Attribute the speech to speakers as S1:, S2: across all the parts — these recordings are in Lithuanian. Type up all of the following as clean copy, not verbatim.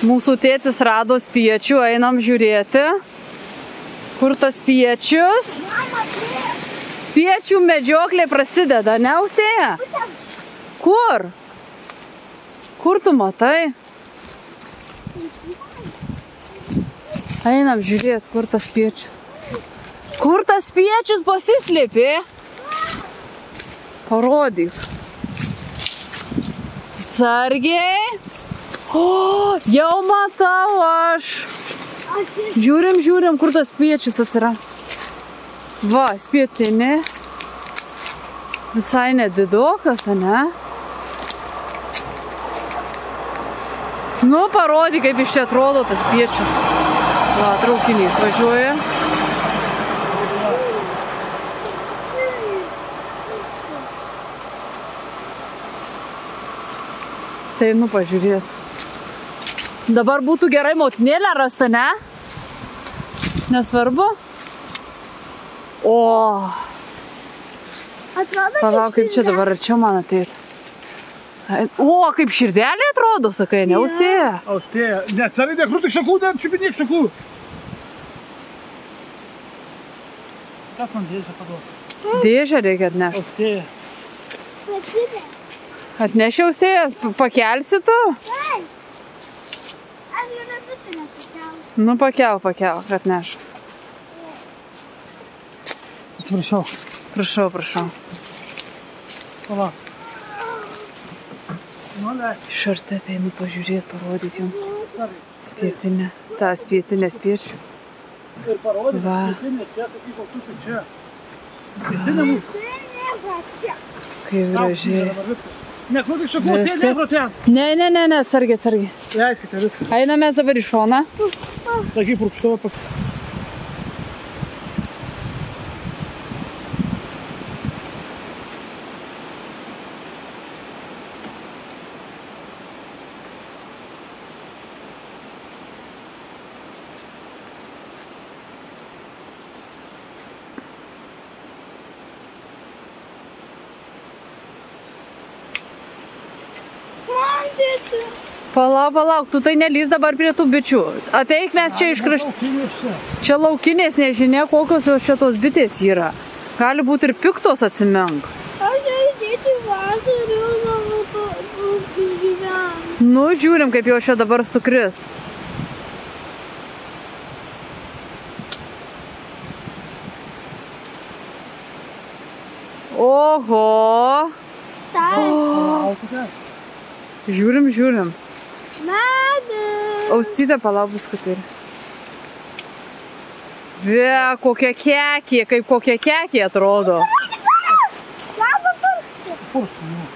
S1: Mūsų tėtis rado spiečių, einam žiūrėti. Kur tas spiečius? Spiečių medžioklė prasideda, ne, Austėja? Kur? Kur tu matai? Einam žiūrėti, kur tas spiečius. Kur tas spiečius pasislėpė? Parodyk. Atsargiai. O, jau matau aš. Žiūrim, kur tas spiečius atsirado. Va, spietinė. Visai nedidokas, ane? Nu, parodyk, kaip iš čia atrodo tas spiečius. Va, traukinys važiuoja. Tai, nu, pažiūrėt. Dabar būtų gerai motinėlę rasta, ne? Nesvarbu? O. Palauk, kaip čia dabar arčiau man ateit. O, kaip širdelė atrodo, sakai, ne, Austėja?
S2: Austėja, ne, carai, nekrūtik šakų, dar čiupinėk šakų. Kas man dėžę paduos?
S1: Dėžę reikia atnešti.
S2: Austėja.
S1: Atneši, Austėja, pakelsi tu? Nu, pakel, atneš.
S2: Atsiprašau.
S1: Prašau.
S2: Pala.
S1: Iš arti ateinu pažiūrėti, parodyti jums spietinę. Ta spietinė spiečių.
S2: Ir parodyti spietinę čia, sakyčiau, tu čia. Spietinė mūsų.
S1: Kaip gražiai.
S2: Nekrūtik šakų, sėdė ten.
S1: Ne, atsargiai.
S2: Leiskite viską.
S1: Einam mes dabar į šoną.
S2: Taigi, purkštavo pas...
S1: Palauk, tu tai nelys dabar prie tų bičių. Ateik mes čia iš kraštų. Čia laukinės, nežinia, kokios jos šitos bitės yra. Gali būti ir piktos, atsimenk.
S3: Aš įdėti vasarį, gyventi.
S1: Nu, žiūrim, kaip jos čia dabar sukris. Oho. Žiūrim. Austytė, palauk biskutėlį. Ve, kokia kekė, kaip kokia kekė atrodo.
S2: Purštų, nu.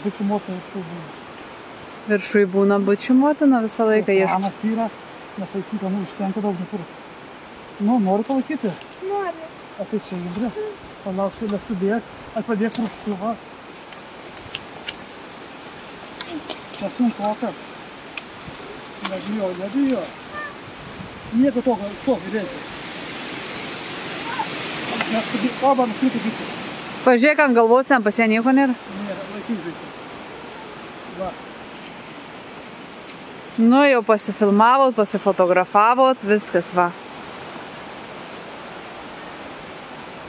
S2: Bičių motina viršų būna.
S1: Viršui būna bičių motina visą laiką ieško.
S2: Anas yra, nepaisyta, nu, užtenka daug nepurštų. Nu, nori palaikyti?
S3: Nori.
S2: O tai čia įbrė. Palauk, neskubėk. Padėk purštų, va. Čia sunkokas. Nebijo. Nieko tokio, stok, žiūrėti. Neskubėk, oba, nukrito bitė.
S1: Pažiūrėk, ant galvos ten pas ją nieko nėra.
S2: Nėra, laikyk bitė. Va.
S1: Nu, jau pasifilmavot, pasifotografavot, viskas, va.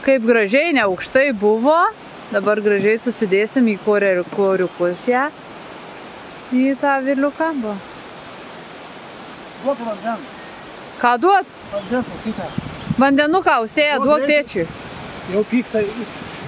S1: Kaip gražiai, neaukštai buvo. Dabar gražiai susidėsim į koriukus ją. Į tą virliuką.
S2: Duok vandens.
S1: Ką duot?
S2: Vandens, Austytė.
S1: Vandenuką, Austėja, duok tėčiui.
S2: Jau pyksta.